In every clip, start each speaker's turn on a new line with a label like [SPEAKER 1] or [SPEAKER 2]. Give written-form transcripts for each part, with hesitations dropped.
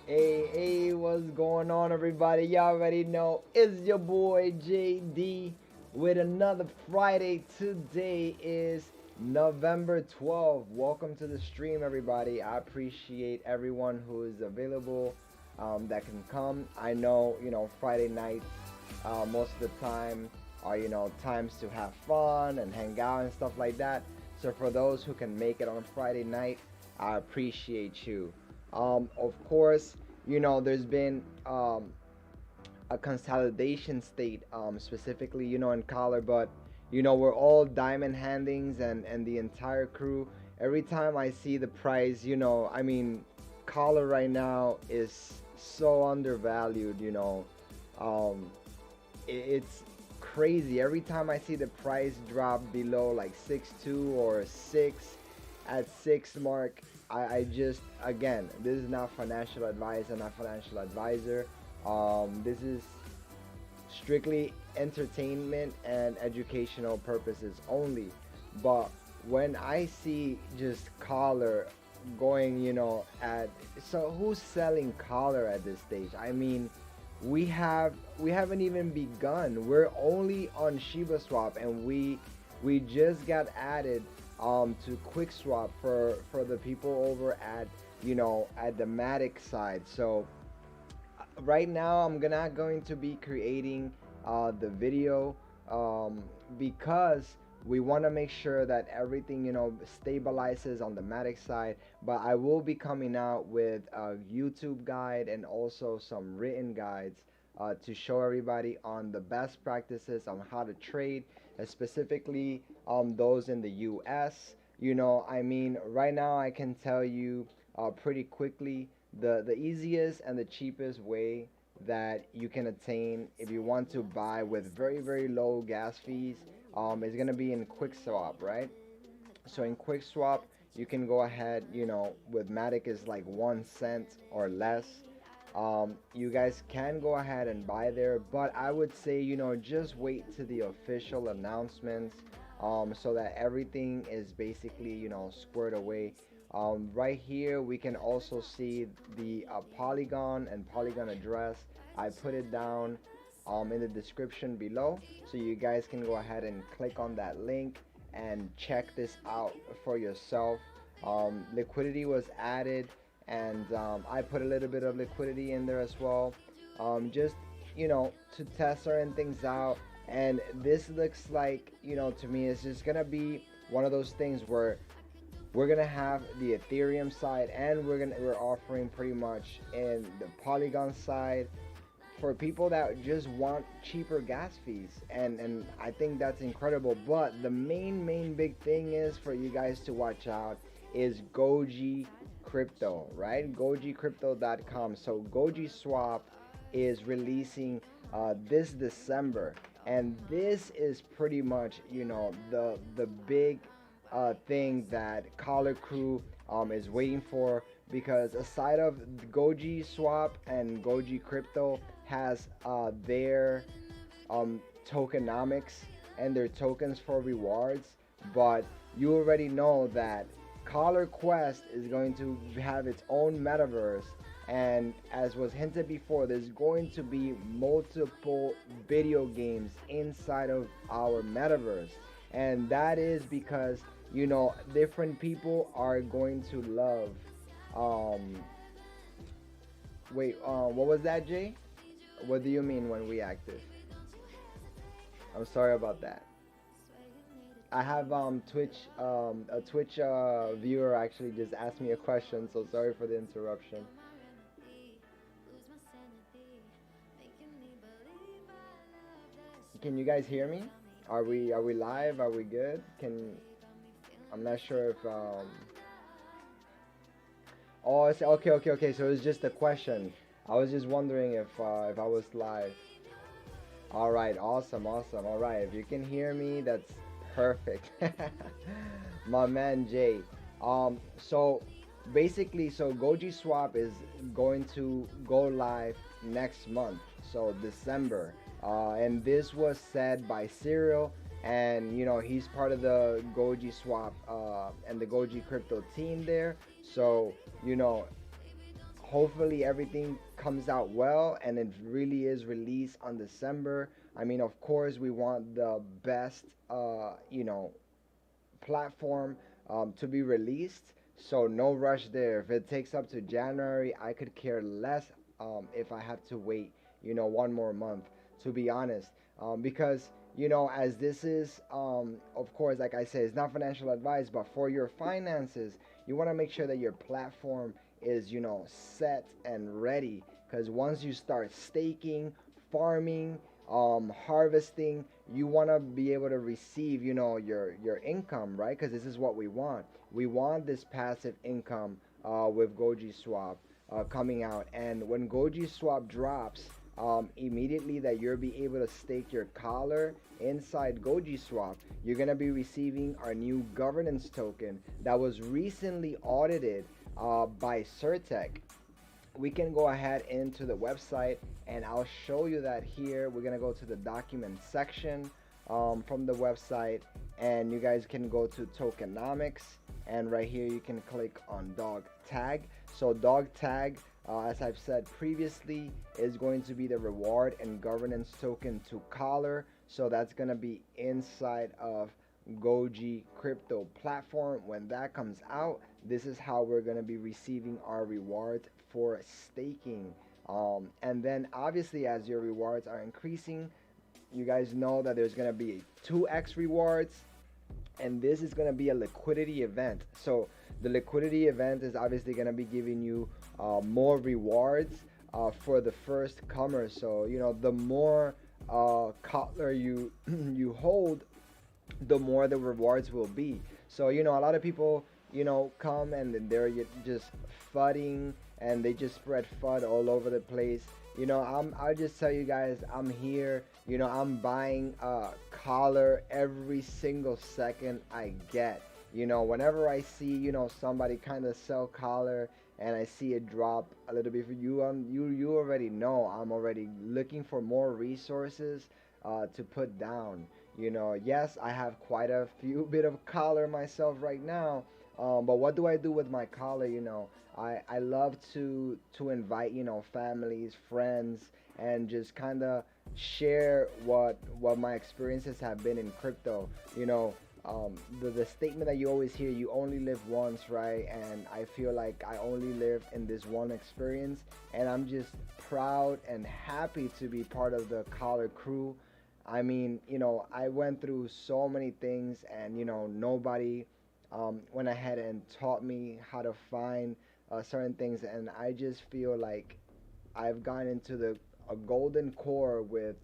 [SPEAKER 1] Hey, what's going on, everybody? Y'all already know it's your boy JD with another Friday. Today is November 12th. Welcome to the stream, everybody. I appreciate everyone who is available that can come. I know, Friday nights most of the time are, times to have fun and hang out and stuff like that. So, for those who can make it on Friday night, I appreciate you. Of course, there's been a consolidation state, specifically, in collar, but we're all diamond handings and the entire crew. Every time I see the price, I mean, collar right now is so undervalued. Um, it's crazy. Every time I see the price drop below like 6.2 or 6 at 6 mark, I just, again, this is not financial advice. I'm not financial advisor. This is strictly entertainment and educational purposes only. But when I see just collar going, at, so who's selling collar at this stage? I mean, we haven't even begun. We're only on Shiba Swap, and we just got added to quick swap for the people over at at the Matic side. So right now I'm not going to be creating the video because we want to make sure that everything stabilizes on the Matic side. But I will be coming out with a YouTube guide and also some written guides to show everybody on the best practices on how to trade, specifically those in the US. I mean, right now I can tell you pretty quickly the easiest and the cheapest way that you can attain if you want to buy with very low gas fees is going to be in quick swap, right? So in quick swap you can go ahead, with Matic is like 1 cent or less. You guys can go ahead and buy there, but I would say, just wait to the official announcements, so that everything is basically, squared away. Right here we can also see the Polygon and Polygon address. I put it down in the description below, so you guys can go ahead and click on that link and check this out for yourself. Liquidity was added, and I put a little bit of liquidity in there as well, just to test certain things out. And this looks like, to me, it's just gonna be one of those things where we're gonna have the Ethereum side, and we're offering pretty much in the Polygon side for people that just want cheaper gas fees. And I think that's incredible. But the main big thing is for you guys to watch out is GOJI crypto, right? GOJIcrypto.com. So GOJI Swap is releasing this December, and this is pretty much the big thing that Collar Crew is waiting for, because aside of GOJI Swap and GOJI Crypto has their tokenomics and their tokens for rewards, but you already know that Collar Quest is going to have its own metaverse, and as was hinted before, there's going to be multiple video games inside of our metaverse. And that is because different people are going to love what was that, Jay? What do you mean when we active? I'm sorry about that. I have a Twitch viewer actually just asked me a question, so sorry for the interruption. Can you guys hear me? Are we live? Are we good? I'm not sure if oh, it's okay. So it's just a question. I was just wondering if I was live. All right, awesome. All right, if you can hear me, that's perfect. My man Jay. So basically, so GOJI Swap is going to go live next month, so December. And this was said by Cyril, and he's part of the GOJI Swap and the GOJI Crypto team there. So hopefully everything comes out well and it really is released on December. I mean, of course, we want the best, platform to be released. So no rush there. If it takes up to January, I could care less if I have to wait, one more month, to be honest. Because, as this is, of course, like I said, it's not financial advice, but for your finances, you want to make sure that your platform is, set and ready. Because once you start staking, farming, harvesting, you want to be able to receive, your income, right? Because this is what we want this passive income with Goji Swap coming out. And when Goji Swap drops, immediately that you'll be able to stake your collar inside Goji Swap, you're going to be receiving our new governance token that was recently audited by Certec. We can go ahead into the website and I'll show you that here. We're gonna go to the document section from the website, and you guys can go to tokenomics, and right here you can click on dog tag. So dog tag, as I've said previously, is going to be the reward and governance token to collar. So that's gonna be inside of Goji crypto platform. When that comes out, this is how we're going to be receiving our rewards for staking. And then obviously, as your rewards are increasing, you guys know that there's going to be 2x rewards, and this is going to be a liquidity event. So the liquidity event is obviously going to be giving you more rewards for the first comers. So the more collar you you hold, the more the rewards will be. So a lot of people come and then they're just fudding, and they just spread FUD all over the place. I'll just tell you guys, I'm here. I'm buying collar every single second I get. Whenever I see somebody kind of sell collar and I see it drop a little bit for you, you already know I'm already looking for more resources to put down. Yes, I have quite a few bit of collar myself right now, but what do I do with my collar? I love to invite families, friends, and just kind of share what my experiences have been in crypto. The statement that you always hear, you only live once, right? And I feel like I only live in this one experience, and I'm just proud and happy to be part of the collar crew. I mean, I went through so many things, and nobody went ahead and taught me how to find certain things, and I just feel like I've gone into a golden core with,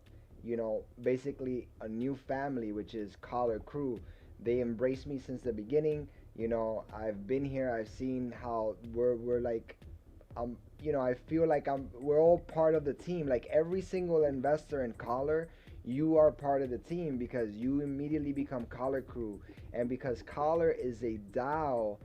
[SPEAKER 1] basically a new family, which is Collar Crew. They embraced me since the beginning. I've been here. I've seen how we're like, I feel like we're all part of the team. Like every single investor in Collar, you are part of the team because you immediately become Collar Crew, and because Collar is a DAO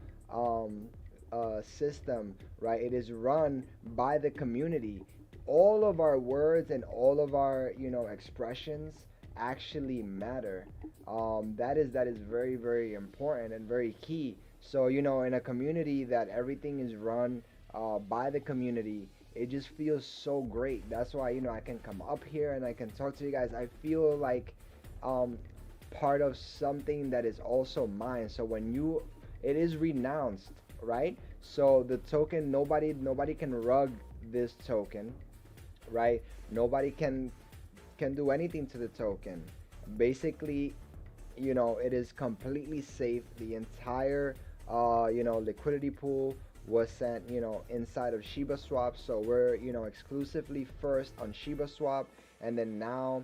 [SPEAKER 1] system, right? It is run by the community. All of our words and all of our expressions actually matter. That is very, very important and very key. So in a community that everything is run by the community, it just feels so great. That's why I can come up here and I can talk to you guys. I feel like part of something that is also mine. So it is renounced, right? So the token, nobody can rug this token, right? Nobody can do anything to the token. Basically, it is completely safe. The entire liquidity pool was sent inside of Shiba Swap. So we're exclusively first on Shiba Swap, and then now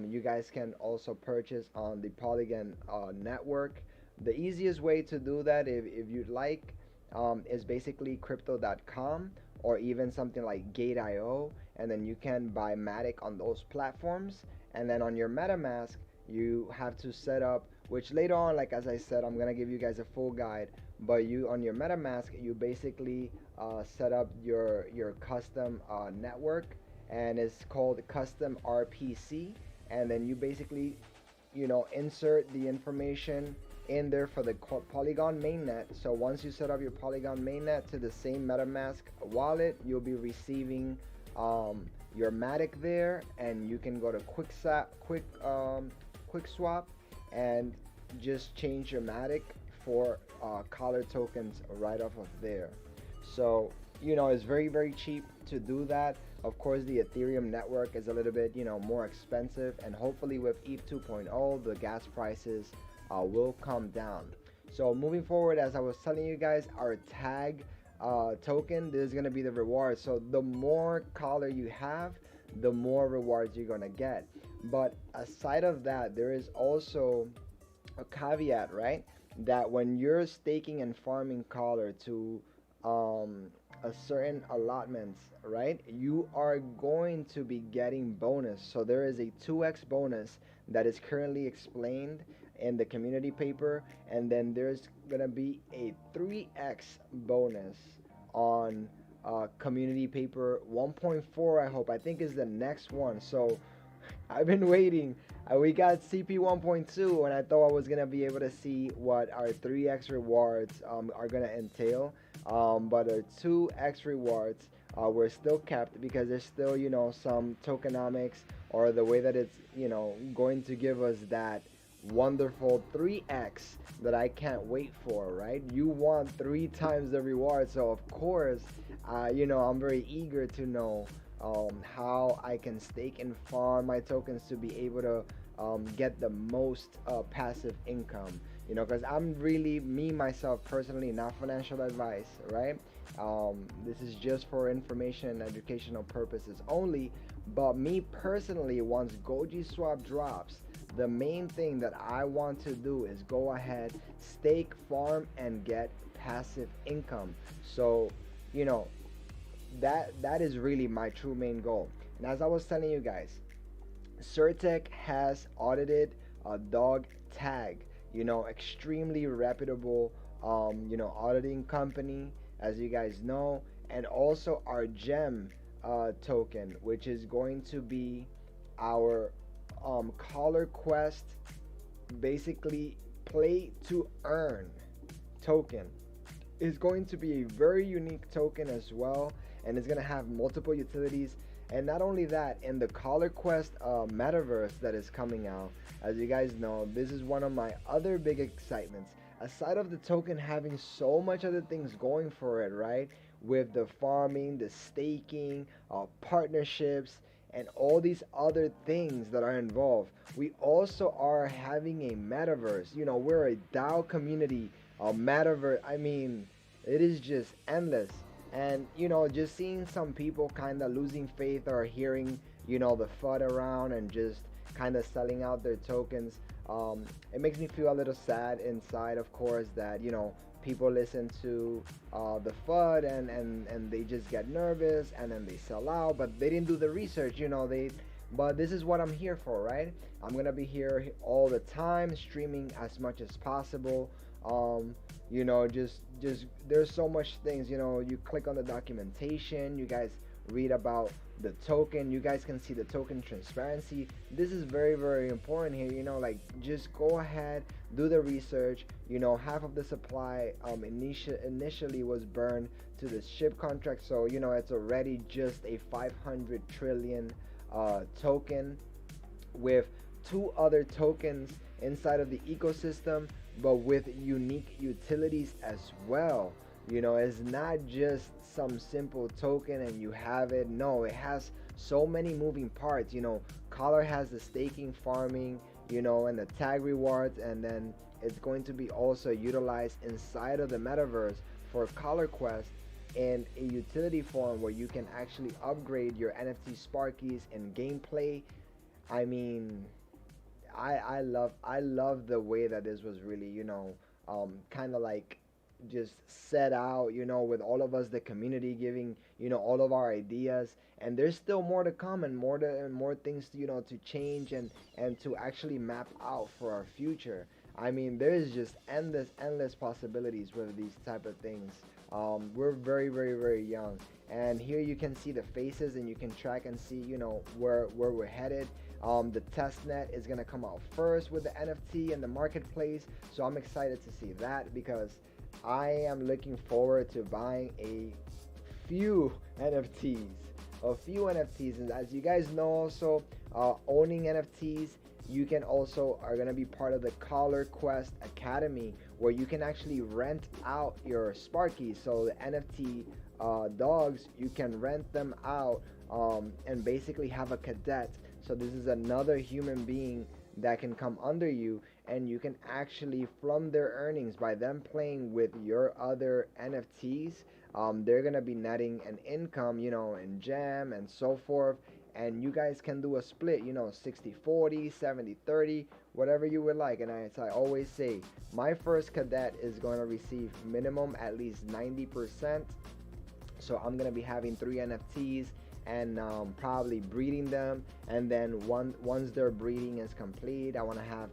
[SPEAKER 1] you guys can also purchase on the Polygon network. The easiest way to do that, if you'd like, is basically crypto.com or even something like Gate.io, and then you can buy Matic on those platforms. And then on your MetaMask, you have to set up, which later on, like as I said, I'm gonna give you guys a full guide. But you on your MetaMask, you basically set up your custom network, and it's called custom RPC. And then you basically insert the information in there for the Polygon mainnet. So once you set up your Polygon mainnet to the same MetaMask wallet, you'll be receiving your Matic there, and you can go to quick swap and just change your Matic for collar tokens right off of there. So it's very cheap to do that. Of course, the Ethereum network is a little bit more expensive, and hopefully with ETH 2.0 the gas prices will come down. So moving forward, as I was telling you guys, our tag token, this is going to be the reward. So the more collar you have, the more rewards you're going to get. But aside of that, there is also a caveat, right? That when you're staking and farming collar to a certain allotments, right, you are going to be getting bonus. So there is a 2x bonus that is currently explained in the community paper, and then there's gonna be a 3x bonus on community paper 1.4. I think is the next one. So I've been waiting. We got CP 1.2, and I thought I was gonna be able to see what our 3x rewards are gonna entail. But our 2x rewards were still kept because there's still some tokenomics, or the way that it's going to give us that wonderful 3x that I can't wait for, right? You want 3 times the reward, so of course I'm very eager to know how I can stake and farm my tokens to be able to get the most passive income. Because I'm really, me myself personally, not financial advice, right? This is just for information and educational purposes only. But me personally, once GOJI swap drops, the main thing that I want to do is go ahead, stake, farm, and get passive income. So that is really my true main goal. And as I was telling you guys, Certec has audited a dog tag, extremely reputable auditing company, as you guys know. And also our gem token, which is going to be our collar quest, basically play to earn token, is going to be a very unique token as well, and it's going to have multiple utilities. And not only that, in the Collar Quest metaverse that is coming out, as you guys know, this is one of my other big excitements. Aside of the token having so much other things going for it, right? With the farming, the staking, partnerships, and all these other things that are involved, we also are having a metaverse. We're a DAO community, a metaverse. I mean, it is just endless. And just seeing some people kind of losing faith, or hearing the FUD around and just kind of selling out their tokens, it makes me feel a little sad inside, of course, that people listen to the FUD and they just get nervous and then they sell out, but they didn't do the research. But this is what I'm here for, right? I'm gonna be here all the time, streaming as much as possible. Just there's so much things. You click on the documentation, you guys read about the token, you guys can see the token transparency. This is very important here. Like, just go ahead, do the research. Half of the supply initially was burned to the Shib contract, so it's already just a 500 trillion token, with 2 other tokens inside of the ecosystem, but with unique utilities as well. It's not just some simple token and you have it. No, it has so many moving parts. Collar has the staking, farming, and the tag rewards, and then it's going to be also utilized inside of the metaverse for Collar Quest in a utility form where you can actually upgrade your NFT Sparkies in gameplay. I mean, I love the way that this was really kind of like just set out, with all of us, the community, giving all of our ideas. And there's still more to come, and more things to change and to actually map out for our future. I mean, there's just endless possibilities with these type of things. We're very young, and here you can see the faces, and you can track and see where we're headed. The test net is gonna come out first with the NFT and the marketplace, so I'm excited to see that because I am looking forward to buying few NFTs, a few NFTs, and as you guys know, also owning NFTs, you can also are gonna be part of the Collar Quest Academy, where you can actually rent out your Sparkies. So the NFT dogs, you can rent them out and basically have a cadet. So this is another human being that can come under you, and you can actually, from their earnings by them playing with your other NFTs, they're gonna be netting an income, in gem and so forth. And you guys can do a split, 60/40, 70/30, whatever you would like. And as I always say, my first cadet is going to receive minimum at least 90%. So I'm gonna be having three NFTs and probably breeding them, and then once their breeding is complete, I want to have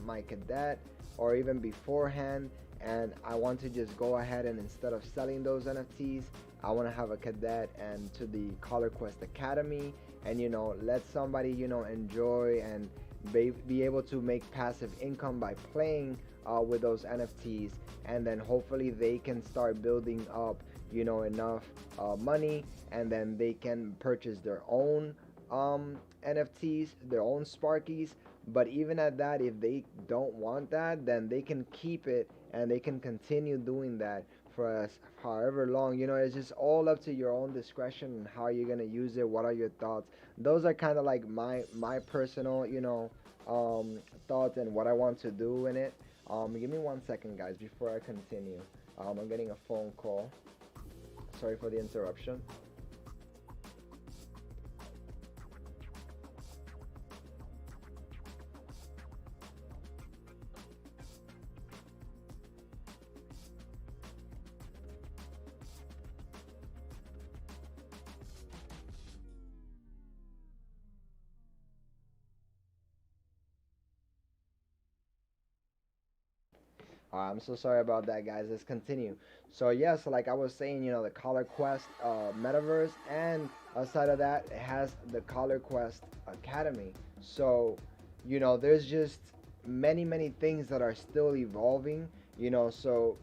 [SPEAKER 1] my cadet, or even beforehand, and I want to just go ahead and instead of selling those NFTs, I want to have a cadet and to the Color Quest Academy, and let somebody enjoy and be able to make passive income by playing with those NFTs, and then hopefully they can start building up enough money, and then they can purchase their own NFTs, their own Sparkies. But even at that, if they don't want that, then they can keep it and they can continue doing that for us however long. It's just all up to your own discretion and how you're gonna use it. What are your thoughts? Those are kind of like my personal thoughts and what I want to do in it. Give me 1 second, guys, before I continue. I'm getting a phone call. Sorry for the interruption. I'm so sorry about that, guys. Let's continue. So yes, like I was saying, the Color Quest metaverse, and aside of that, it has the Color Quest Academy. So, there's just many things that are still evolving. So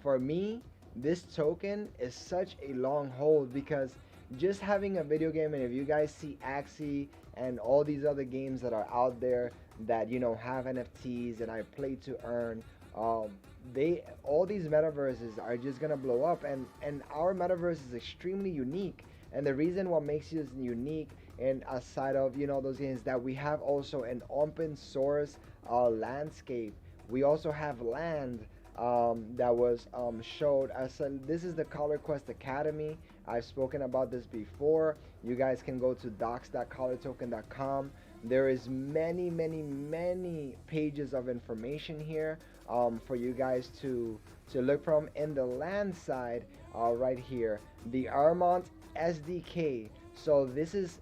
[SPEAKER 1] for me, this token is such a long hold because just having a video game, and if you guys see Axie and all these other games that are out there that have NFTs and I play to earn, um, they all these metaverses are just gonna blow up, and our metaverse is extremely unique. And the reason what makes us unique, and aside of those games, that we have also an open source landscape. We also have land that was showed as this is the Color Quest Academy. I've spoken about this before. You guys can go to docs.colortoken.com. There is many pages of information here for you guys to look from. In the land side, right here, the Armont SDK. So this is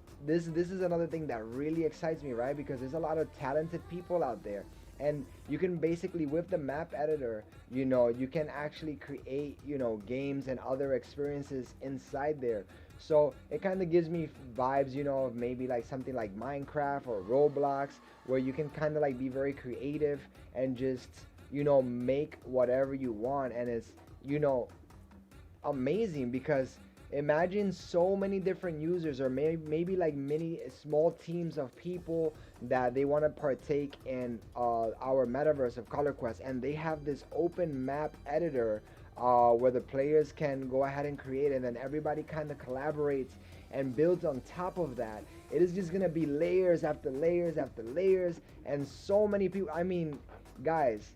[SPEAKER 1] another thing that really excites me, right? Because there's a lot of talented people out there, and you can basically, with the map editor, you can actually create games and other experiences inside there. So it kind of gives me vibes, of maybe like something like Minecraft or Roblox, where you can kind of like be very creative and just make whatever you want. And it's amazing because imagine so many different users, or maybe like many small teams of people that they want to partake in our metaverse of Color Quest, and they have this open map editor where the players can go ahead and create, and then everybody kind of collaborates and builds on top of that. It is just gonna be layers after layers after layers, and so many people. I mean, guys,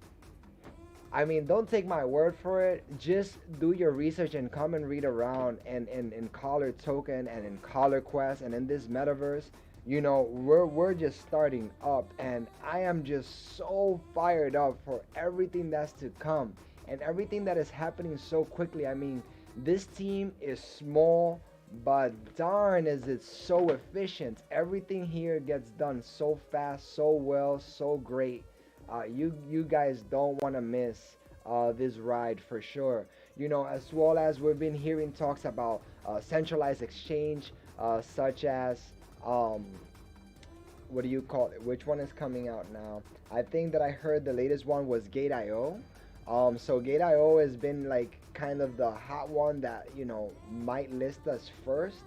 [SPEAKER 1] don't take my word for it. Just do your research and come and read around in Color Token and in Color Quest and in this metaverse. We're just starting up, and I am just so fired up for everything that's to come and everything that is happening so quickly. This team is small, but darn is it so efficient. Everything here gets done so fast, so well, so great. You guys don't want to miss this ride for sure. As well as we've been hearing talks about centralized exchange, such as what do you call it? Which one is coming out now? I think that I heard the latest one was Gate.io. So Gate.io has been like kind of the hot one that might list us first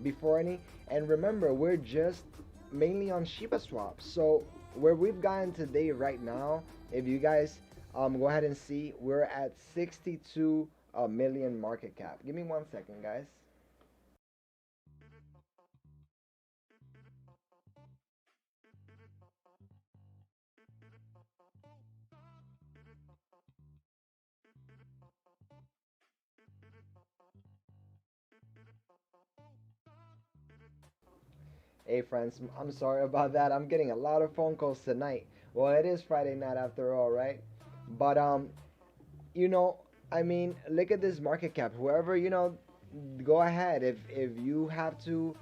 [SPEAKER 1] before any. And remember, we're just mainly on Shiba Swap. So where we've gotten today right now, if you guys go ahead and see, we're at 62 million market cap. Give me 1 second, guys. Hey friends, I'm sorry about that. I'm getting a lot of phone calls tonight. Well, it is Friday night after all, right? But you know, I mean, look at this market cap. Whoever, go ahead. If you have to,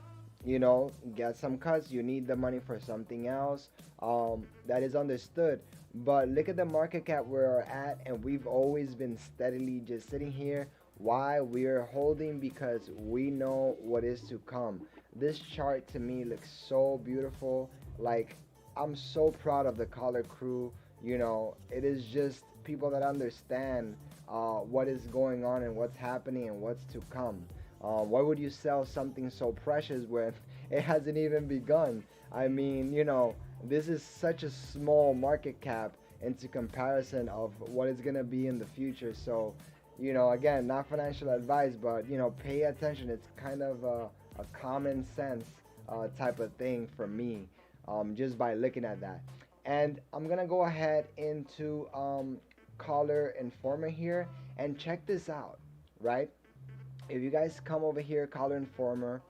[SPEAKER 1] get some cuts, you need the money for something else. That is understood. But look at the market cap we're at, and we've always been steadily just sitting here. Why we're holding? Because we know what is to come. This chart to me looks so beautiful. Like, I'm so proud of the color crew. It is just people that understand what is going on and what's happening and what's to come. Why would you sell something so precious when it hasn't even begun? I mean, this is such a small market cap into comparison of what it's gonna be in the future. So, again, not financial advice, but pay attention. It's kind of a common sense type of thing for me, just by looking at that. And I'm gonna go ahead into Caller Informer here and check this out, right? If you guys come over here, Caller Informer,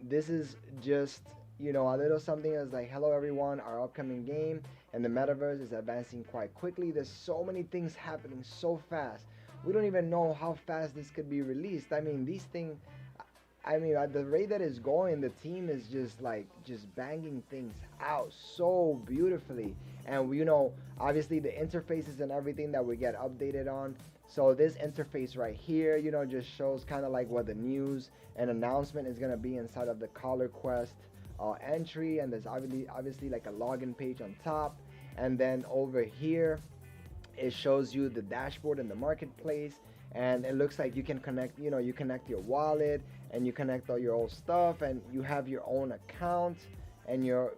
[SPEAKER 1] this is just a little something as like, hello everyone, our upcoming game and the metaverse is advancing quite quickly. There's so many things happening so fast. We don't even know how fast this could be released. I mean, these things, I mean, at the rate that it's going, the team is just banging things out so beautifully. And obviously the interfaces and everything that we get updated on. So this interface right here, just shows kind of like what the news and announcement is gonna be inside of the Caller Quest entry. And there's obviously like a login page on top. And then over here, it shows you the dashboard in the marketplace, and it looks like you can connect you connect your wallet and you connect all your old stuff, and you have your own account, and you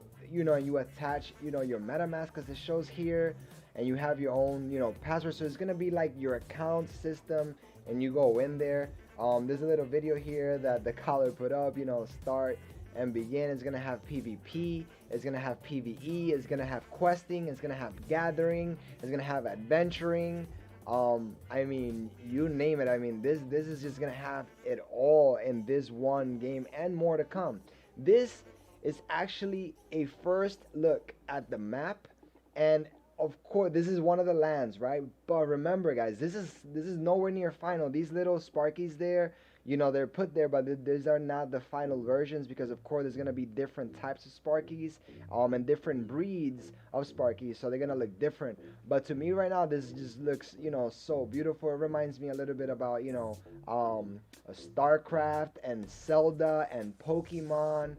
[SPEAKER 1] attach your MetaMask, because it shows here, and you have your own password. So it's gonna be like your account system, and you go in there. There's a little video here that the caller put up, start and begin. It's gonna have PvP, it's gonna have PvE, it's gonna have questing, it's gonna have gathering, it's gonna have adventuring. I mean, you name it. I mean, this is just gonna have it all in this one game, and more to come. This is actually a first look at the map, and of course this is one of the lands, right? But remember guys, this is nowhere near final. These little sparkies there, they're put there, but these are not the final versions, because of course there's gonna be different types of Sparkies, and different breeds of Sparkies, so they're gonna look different. But to me right now, this just looks, so beautiful. It reminds me a little bit about, StarCraft and Zelda and Pokemon.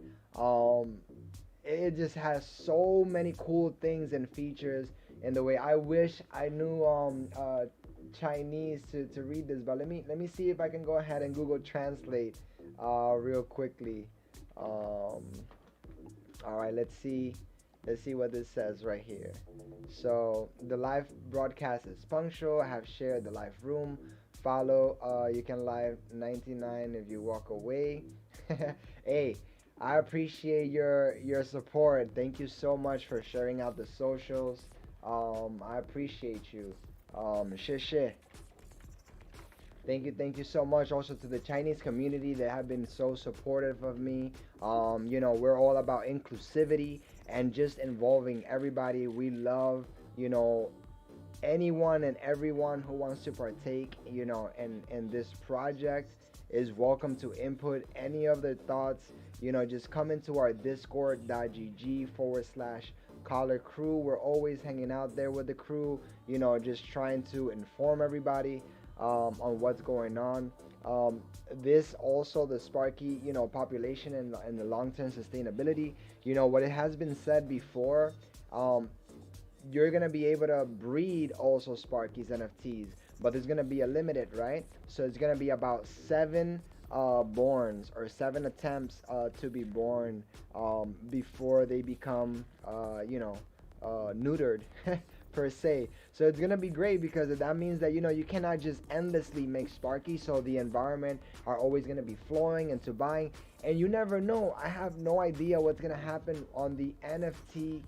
[SPEAKER 1] It just has so many cool things and features in the way. I wish I knew Chinese to read this, but let me see if I can go ahead and Google Translate real quickly. All right, let's see what this says right here. So the live broadcast is punctual. I have shared the live room. Follow. You can live 99 if you walk away. Hey, I appreciate your support. Thank you so much for sharing out the socials. I appreciate you. Shit. Thank you so much also to the Chinese community that have been so supportive of me. We're all about inclusivity and just involving everybody. We love, anyone and everyone who wants to partake, in this project is welcome to input any of their thoughts. Just come into our discord.gg/caller crew. We're always hanging out there with the crew, just trying to inform everybody on what's going on. um, this also the Sparky, population and the long-term sustainability. What it has been said before, um, you're gonna be able to breed also Sparky's NFTs, but there's gonna be a limited, right? So it's gonna be about seven borns or seven attempts to be born before they become, neutered per se. So it's gonna be great because that means that you cannot just endlessly make Sparky. So the environment are always gonna be flowing into buying, and you never know. I have no idea what's gonna happen on the NFT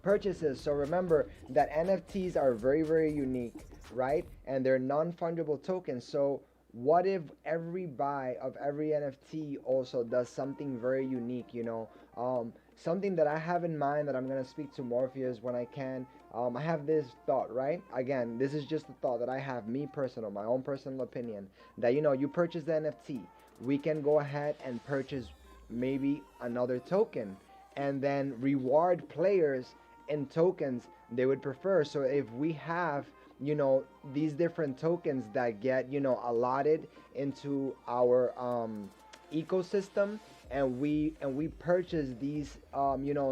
[SPEAKER 1] purchases. So remember that NFTs are very, very unique, right? And they're non-fungible tokens. So what if every buy of every NFT also does something very unique, something that I have in mind that I'm going to speak to Morpheus when I can. I have this thought, right? Again, this is just a thought that I have, me personal, my own personal opinion, that you purchase the NFT, we can go ahead and purchase maybe another token and then reward players in tokens they would prefer. So if we have, these different tokens that get, allotted into our ecosystem, and we purchase these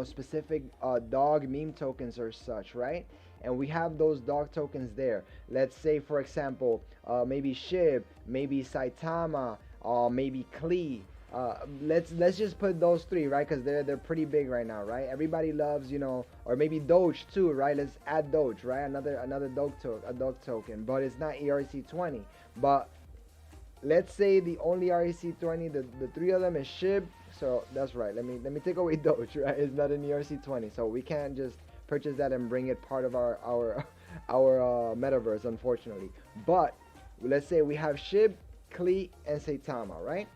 [SPEAKER 1] specific dog meme tokens or such, right? And we have those dog tokens there. Let's say, for example, maybe Shib, maybe Saitama, maybe Klee. Let's just put those three, right? Because they're pretty big right now, right? Everybody loves, or maybe Doge too, right? Let's add Doge, right? Another dog token, but it's not ERC20. But let's say the only REC20, the three of them is Shib. So that's right. Let me take away Doge, right? It's not an ERC20, so we can't just purchase that and bring it part of our our metaverse, unfortunately. But let's say we have Shib, Klee, and Saitama, right?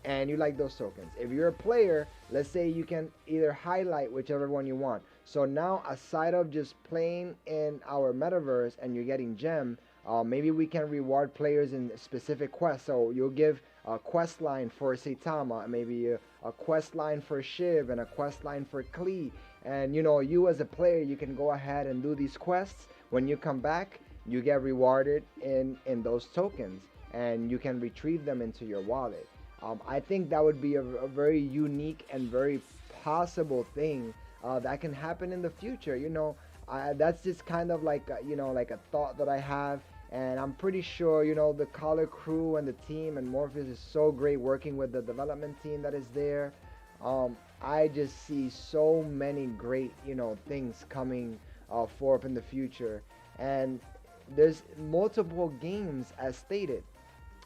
[SPEAKER 1] And you like those tokens. If you're a player, let's say you can either highlight whichever one you want. So now, aside of just playing in our metaverse and you're getting gem, maybe we can reward players in specific quests. So you'll give a quest line for Saitama, maybe a quest line for Shiv, and a quest line for Klee. And you as a player, you can go ahead and do these quests. When you come back, you get rewarded in those tokens, and you can retrieve them into your wallet. I think that would be a very unique and very possible thing that can happen in the future. That's just kind of like like a thought that I have, and I'm pretty sure the Collar crew and the team and Morpheus is so great working with the development team that is there. I just see so many great things coming forth in the future, and there's multiple games as stated.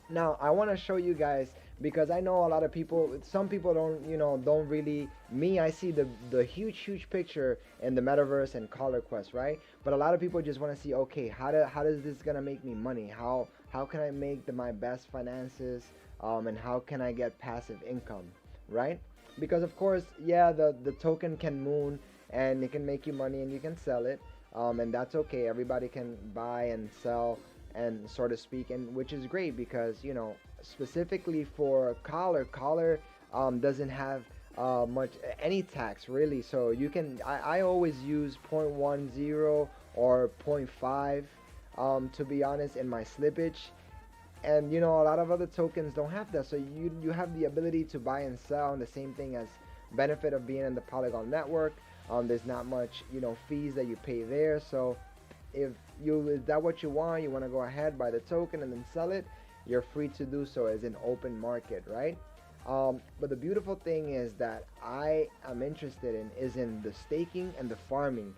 [SPEAKER 1] Now I want to show you guys, because I know a lot of people, some people don't really, me, I see the huge picture in the metaverse and Collar Quest, right? But a lot of people just want to see, okay, how does this gonna make me money? How can I make my best finances, and how can I get passive income, right? Because of course, yeah, the token can moon and it can make you money and you can sell it, and that's okay. Everybody can buy and sell, and so to speak, and which is great because specifically for Collar doesn't have much any tax really. So you can, I always use 0.10 or 0.5 to be honest in my slippage, and a lot of other tokens don't have that. So you have the ability to buy and sell, and the same thing as benefit of being in the Polygon network. There's not much fees that you pay there. So if is that what you want to go ahead, buy the token and then sell it, you're free to do so as an open market, right? But the beautiful thing is that I am interested in is in the staking and the farming,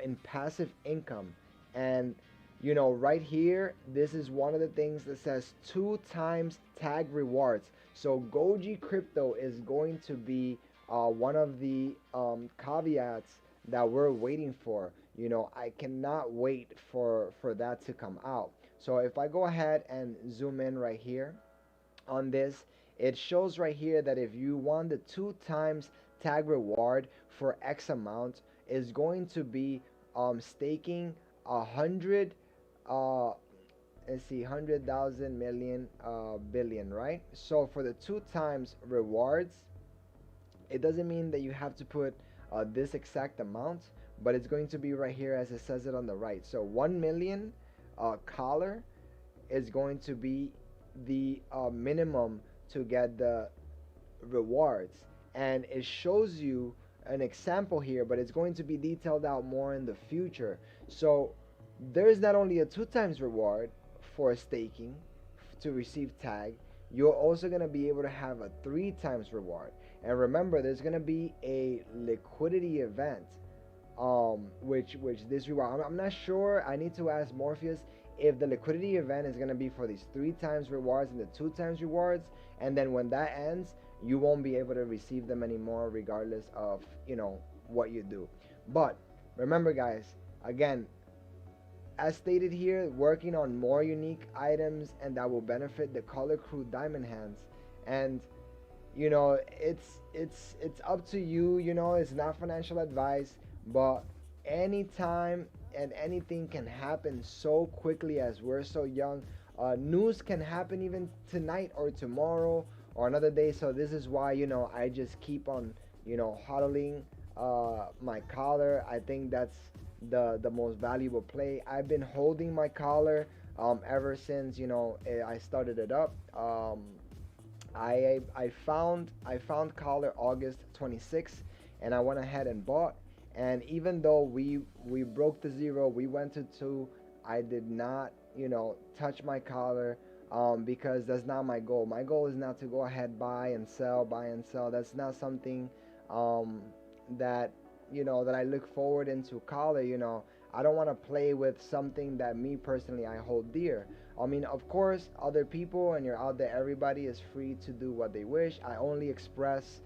[SPEAKER 1] in passive income. And right here, this is one of the things that says 2 times tag rewards. So GOJI crypto is going to be one of the caveats that we're waiting for. I cannot wait for that to come out. So if I go ahead and zoom in right here on this, it shows right here that if you want the 2 times tag reward for X amount, is going to be staking 100 let's see, 100,000 million billion, right? So for the 2 times rewards, it doesn't mean that you have to put this exact amount, but it's going to be right here as it says it on the right. So 1 million Collar is going to be the minimum to get the rewards. And it shows you an example here, but it's going to be detailed out more in the future. So there's not only a 2 times reward for staking to receive tag, you're also going to be able to have a 3 times reward. And remember, there's going to be a liquidity event, which this reward, I'm not sure. I need to ask Morpheus if the liquidity event is going to be for these 3 times rewards and the 2 times rewards, and then when that ends, you won't be able to receive them anymore regardless of what you do. But remember, guys, again, as stated here, working on more unique items and that will benefit the color crew diamond hands. And it's up to you. It's not financial advice, but anytime and anything can happen so quickly as we're so young. News can happen even tonight or tomorrow or another day. So this is why I just keep on hodling my collar. I think that's the most valuable play. I've been holding my collar ever since I started it up. I found collar August 26th, and I went ahead and bought. And even though we broke the zero, we went to two. I did not touch my collar, because that's not my goal. My goal is not to go ahead buy and sell, buy and sell. That's not something that that I look forward into collar. I don't want to play with something that me personally I hold dear. I mean, of course, other people and you're out there, everybody is free to do what they wish. I only express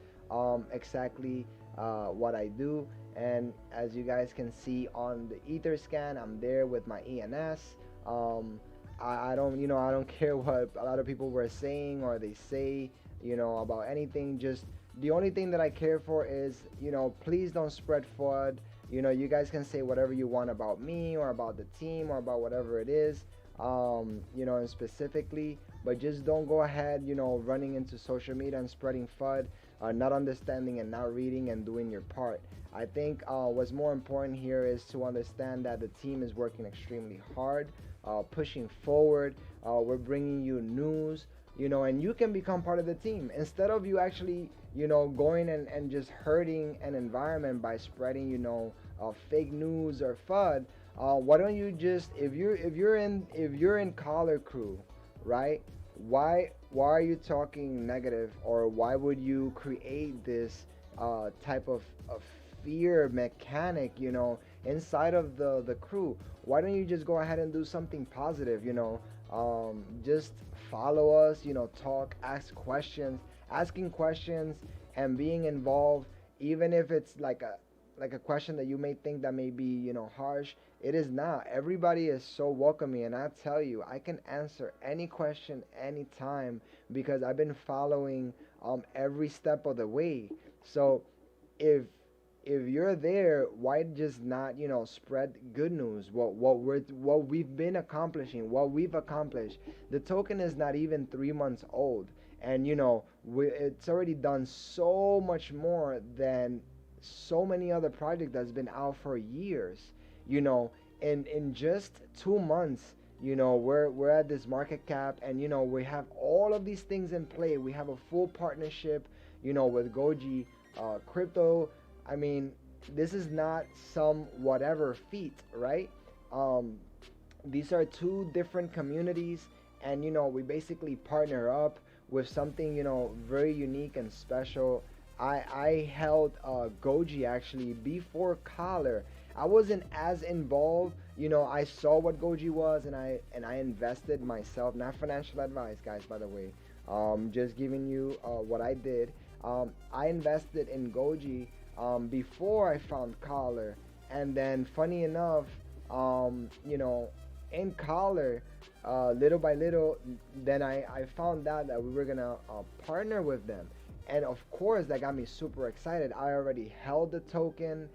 [SPEAKER 1] exactly what I do. And as you guys can see on the ether scan, I'm there with my ENS. I don't I don't care what a lot of people were saying or they say about anything. Just the only thing that I care for is please don't spread FUD. You guys can say whatever you want about me or about the team or about whatever it is, and specifically, but just don't go ahead running into social media and spreading FUD, not understanding and not reading and doing your part. I think what's more important here is to understand that the team is working extremely hard, pushing forward. We're bringing you news, and you can become part of the team instead of you actually going and just hurting an environment by spreading fake news or FUD. Why don't you just, if you're in collar crew, right? Why are you talking negative, or why would you create this type of fear mechanic inside of the crew? Why don't you just go ahead and do something positive? Just follow us, talk, ask questions. Asking questions and being involved, even if it's like a question that you may think that may be harsh, it is not. Everybody is so welcoming, and I tell you, I can answer any question anytime because I've been following every step of the way. So if you're there, why just not spread good news? What we've been accomplishing, what we've accomplished. The token is not even 3 months old, and it's already done so much more than so many other projects that's been out for years. In just 2 months, we're at this market cap, and we have all of these things in play. We have a full partnership with GOJI crypto. I mean, this is not some whatever feat, right? These are two different communities, and we basically partner up with something very unique and special. I held GOJI actually before collar. I wasn't as involved. I saw what GOJI was, and I invested myself. Not financial advice, guys, by the way. Just giving you what I did. I invested in GOJI before I found collar, and then funny enough, in collar, little by little, then I found out that we were gonna partner with them, and of course that got me super excited. I already held the token,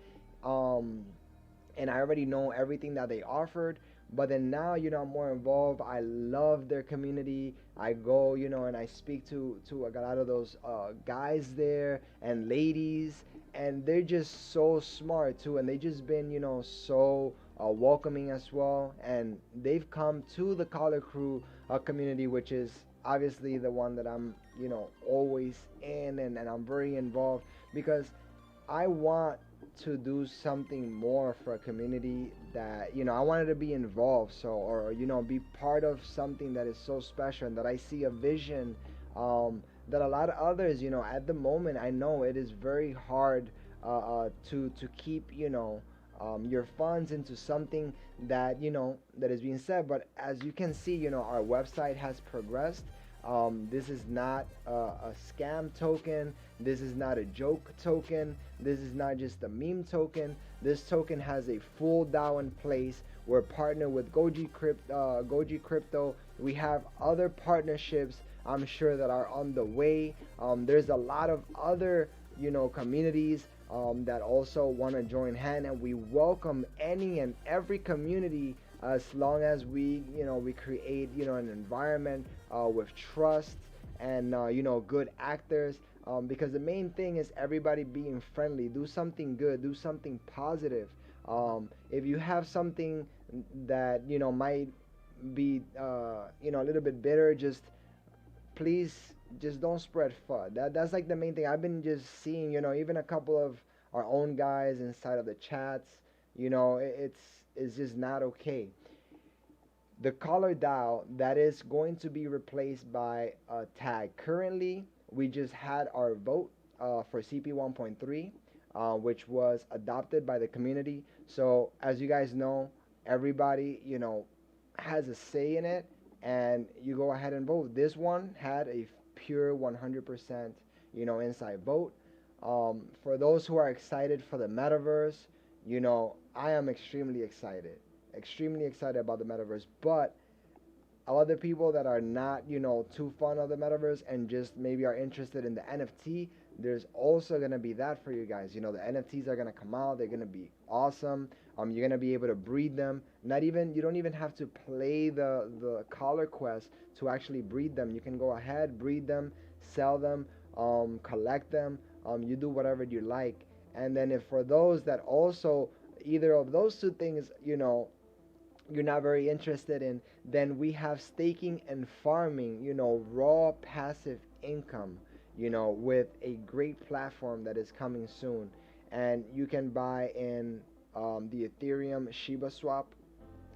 [SPEAKER 1] and I already know everything that they offered. But then now, I'm more involved. I love their community. I go, and I speak to a lot of those guys there and ladies, and they're just so smart too, and they just been, so welcoming as well. And they've come to the collar crew community, which is obviously the one that I'm, always in, and I'm very involved because I want to do something more for a community that, I wanted to be involved, so, or, be part of something that is so special, and that I see a vision, that a lot of others, at the moment, I know it is very hard, to keep, your funds into something that, that is being said. But as you can see, our website has progressed. This is not a scam token. This is not a joke token. This is not just a meme token. This token has a full DAO in place. We're partnered with GOJI Crypto. We have other partnerships, I'm sure, that are on the way. There's a lot of other, communities, that also want to join hand, and we welcome any and every community, as long as we create, an environment, with trust, and, good actors, because the main thing is everybody being friendly. Do something good, do something positive. If you have something that, might be, a little bit bitter, please just don't spread FUD. That's like the main thing. I've been just seeing, even a couple of our own guys inside of the chats. It's just not okay. The color DAO, that is going to be replaced by a tag. Currently, we just had our vote, for CP 1.3, which was adopted by the community. So as you guys know, everybody, has a say in it, and you go ahead and vote. This one had a pure 100%, inside vote. For those who are excited for the metaverse, I am extremely excited about the metaverse. But other people that are not, too fond of the metaverse and just maybe are interested in the NFT, there's also gonna be that for you guys. The NFTs are gonna come out. They're gonna be awesome. You're gonna be able to breed them. Not even You don't even have to play the collar quest to actually breed them. You can go ahead, breed them, sell them, collect them. You do whatever you like. And then if for those that also either of those two things, you're not very interested in, then we have staking and farming, raw passive income, with a great platform that is coming soon. And you can buy in, the Ethereum Shiba swap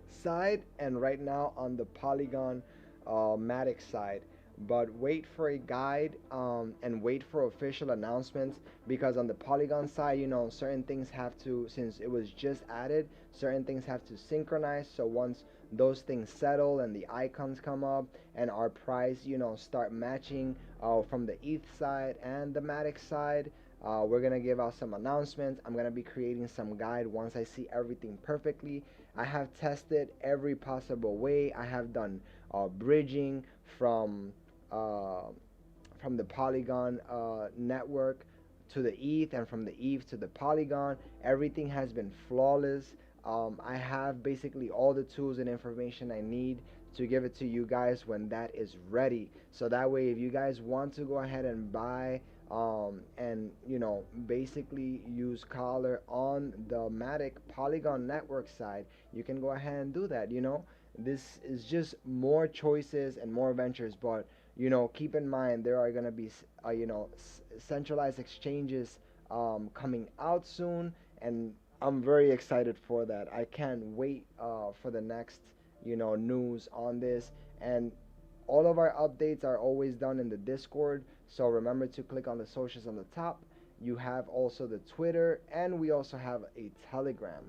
[SPEAKER 1] side, and right now on the Polygon, Matic side. But wait for a guide, and wait for official announcements, because on the Polygon side, certain things have to, since it was just added, certain things have to synchronize. So once those things settle and the icons come up and our price, start matching, from the ETH side and the Matic side, we're gonna give out some announcements. I'm gonna be creating some guide once I see everything perfectly. I have tested every possible way. I have done, bridging uh, from the Polygon, network to the ETH, and from the ETH to the Polygon. Everything has been flawless. I have basically all the tools and information I need to give it to you guys when that is ready. So that way, if you guys want to go ahead and buy, and basically use collar on the Matic Polygon network side, you can go ahead and do that. This is just more choices and more ventures, but keep in mind there are going to be centralized exchanges, coming out soon, and I'm very excited for that. I can't wait, for the next, news on this. And all of our updates are always done in the Discord, so remember to click on the socials on the top. You have also the Twitter, and we also have a Telegram.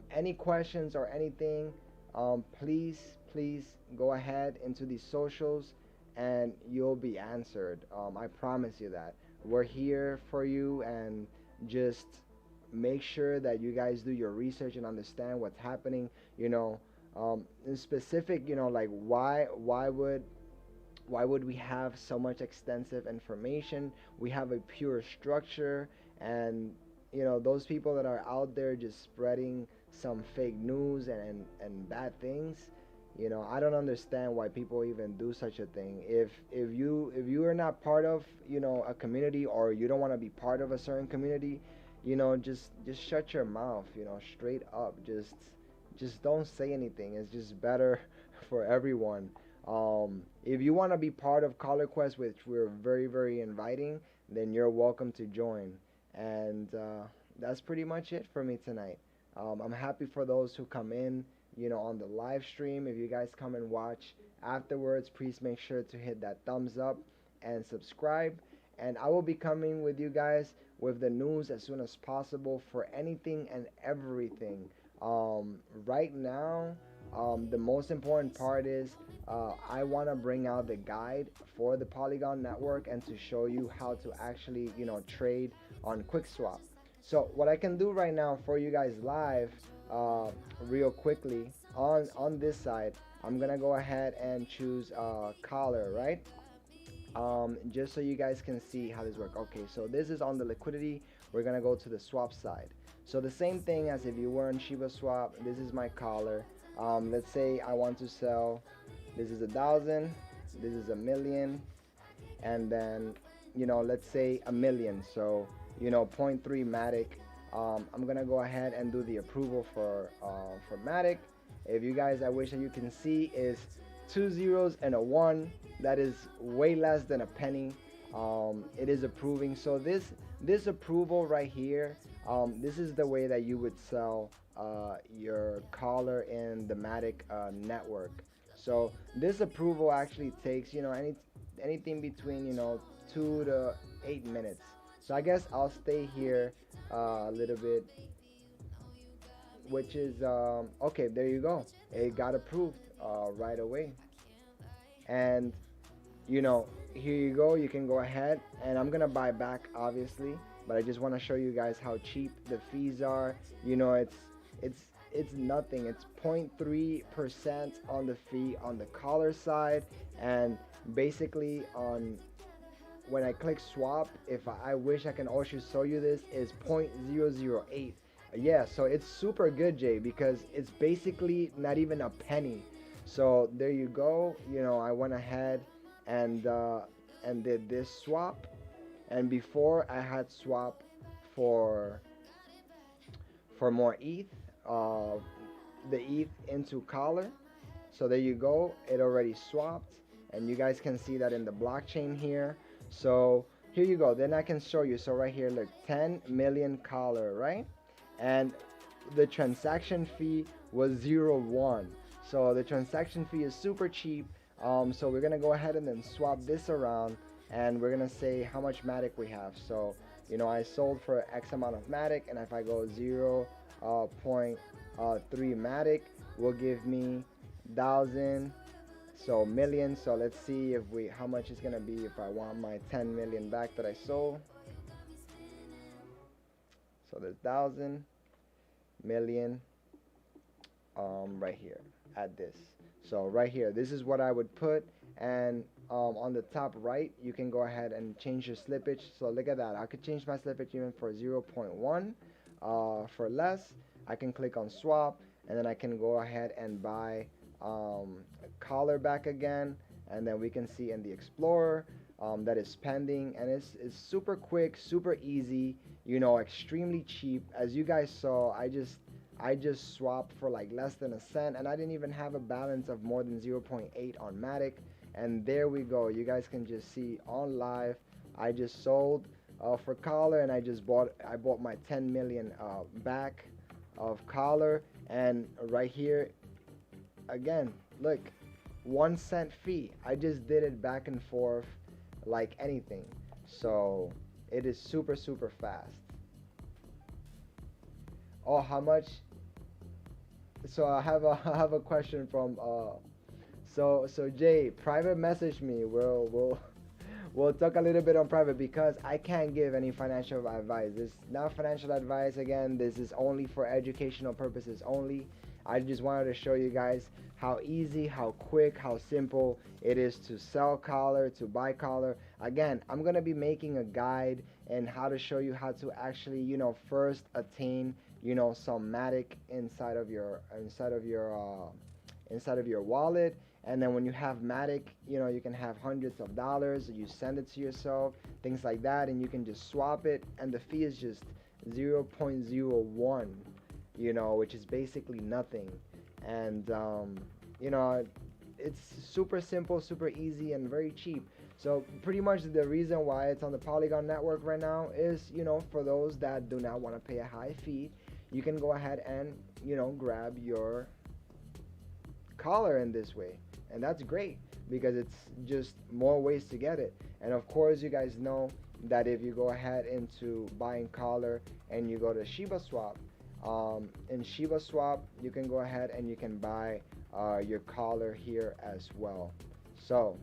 [SPEAKER 1] Any questions or anything, please go ahead into these socials, and you'll be answered. I promise you that. We're here for you, and just make sure that you guys do your research and understand what's happening. In specific, like why would we have so much extensive information? We have a pure structure, and those people that are out there just spreading some fake news and bad things. I don't understand why people even do such a thing. If you are not part of, a community, or you don't want to be part of a certain community, just shut your mouth, straight up. Just don't say anything. It's just better for everyone. If you want to be part of Color Quest, which we're very, very inviting, then you're welcome to join. And that's pretty much it for me tonight. I'm happy for those who come in, on the live stream. If you guys come and watch afterwards, please make sure to hit that thumbs up and subscribe. And I will be coming with you guys with the news as soon as possible for anything and everything. Right now, the most important part is I want to bring out the guide for the Polygon network and to show you how to actually, trade on QuickSwap. So what I can do right now for you guys live, real quickly on this side, I'm gonna go ahead and choose collar, right? Just so you guys can see how this works. Okay, so this is on the liquidity. We're gonna go to the swap side. So the same thing as if you were in Shiba Swap. This is my collar. Let's say I want to sell. This is 1,000. This is 1,000,000, and then let's say 1,000,000. So zero point 0.3 Matic. I'm gonna go ahead and do the approval for Matic. If you guys, I wish that you can see is 2 zeros and a 1. That is way less than a penny. It is approving. So this approval right here, this is the way that you would sell your collar in the Matic network. So this approval actually takes anything between 2 to 8 minutes. So I guess I'll stay here a little bit, which is okay. There you go. It got approved right away. And here you go. You can go ahead, and I'm gonna buy back obviously, but I just want to show you guys how cheap the fees are. It's nothing. It's 0.3% on the fee on the collar side, and basically on when I click swap, if I wish I can also show you this, is 0.008. Yeah, so it's super good, Jay, because it's basically not even a penny. So there you go. I went ahead and did this swap, and before I had swap for more ETH, the ETH into collar. So there you go. It already swapped, and you guys can see that in the blockchain here. So here you go. Then I can show you. So right here, look, 10 million collar, right? And the transaction fee was 0.1. So the transaction fee is super cheap. So we're gonna go ahead and then swap this around, and we're gonna say how much Matic we have. So I sold for X amount of Matic, and if I go 0.3 Matic, will give me 1,000. So million. So let's see if how much it's gonna be if I want my 10 million back that I sold. So there's 1,000 million right here at this. So right here, this is what I would put, and on the top right, you can go ahead and change your slippage. So look at that. I could change my slippage even for 0.1 for less. I can click on swap, and then I can go ahead and buy a collar back again, and then we can see in the Explorer that is pending, and it's super quick, super easy, extremely cheap. As you guys saw, I just swapped for like less than a cent, and I didn't even have a balance of more than 0.8 on Matic. And there we go. You guys can just see on live. I just sold for collar, and I bought my 10 million back of collar. And right here, again, look, 1 cent fee. I just did it back and forth like anything. So it is super, super fast. Oh, how much? So I have a question from so Jay, private message me. We'll talk a little bit on private, because I can't give any financial advice. This is not financial advice. Again, this is only for educational purposes only. I just wanted to show you guys how easy, how quick, how simple it is to sell collar, to buy collar. Again, I'm going to be making a guide and how to show you how to actually, first attain, some Matic inside of your wallet. And then when you have Matic, you can have hundreds of dollars. You send it to yourself, things like that, and you can just swap it, and the fee is just 0.01, which is basically nothing. And it's super simple, super easy, and very cheap. So pretty much the reason why it's on the Polygon network right now is, for those that do not want to pay a high fee, you can go ahead and, grab your collar in this way. And that's great because it's just more ways to get it. And of course, you guys know that if you go ahead into buying collar and you go to Shiba Swap, in Shiba Swap, you can go ahead and you can buy your collar here as well. So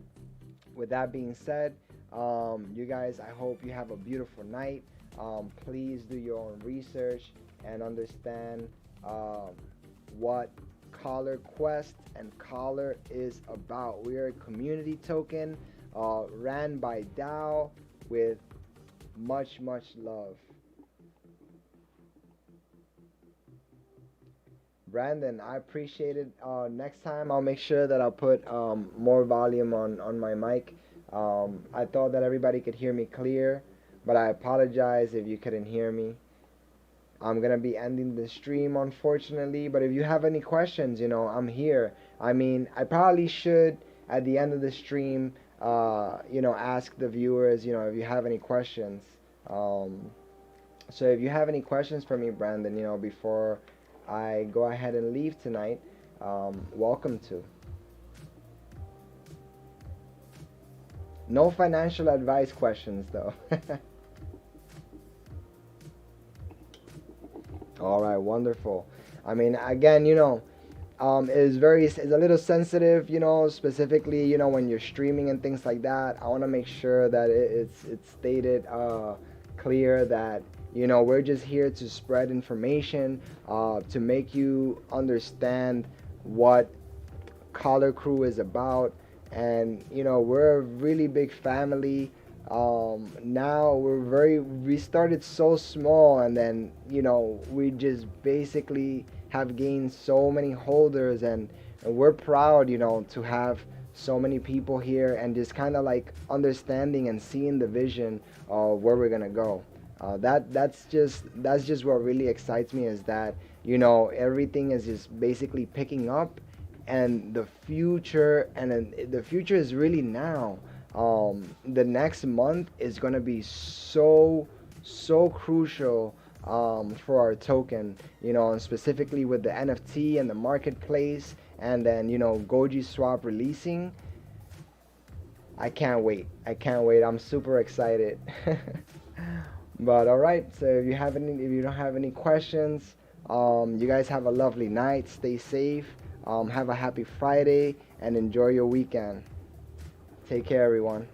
[SPEAKER 1] with that being said, you guys, I hope you have a beautiful night. Please do your own research and understand what collar quest and collar is about. We are a community token ran by DAO with much love. Brandon, I appreciate it. Next time I'll make sure that I'll put more volume on my mic. I thought that everybody could hear me clear, but I apologize if you couldn't hear me. I'm gonna be ending the stream, unfortunately, but if you have any questions, I'm here. I mean, I probably should, at the end of the stream, ask the viewers, if you have any questions. So if you have any questions for me, Brandon, before I go ahead and leave tonight, welcome to. No financial advice questions, though. All right, wonderful. I mean, again, it's a little sensitive, specifically, when you're streaming and things like that. I want to make sure that it's stated clear that, we're just here to spread information, to make you understand what Collar Crew is about. And, we're a really big family. Now we started so small, and then we just basically have gained so many holders, and we're proud to have so many people here and just kind of like understanding and seeing the vision of where we're gonna go. That's just what really excites me, is that everything is just basically picking up, and the future is really now. The next month is going to be so crucial for our token, and specifically with the NFT and the marketplace, and then GOJI swap releasing. I can't wait. I'm super excited. But all right, so if you don't have any questions, you guys have a lovely night. Stay safe. Have a happy Friday and enjoy your weekend. Take care, everyone.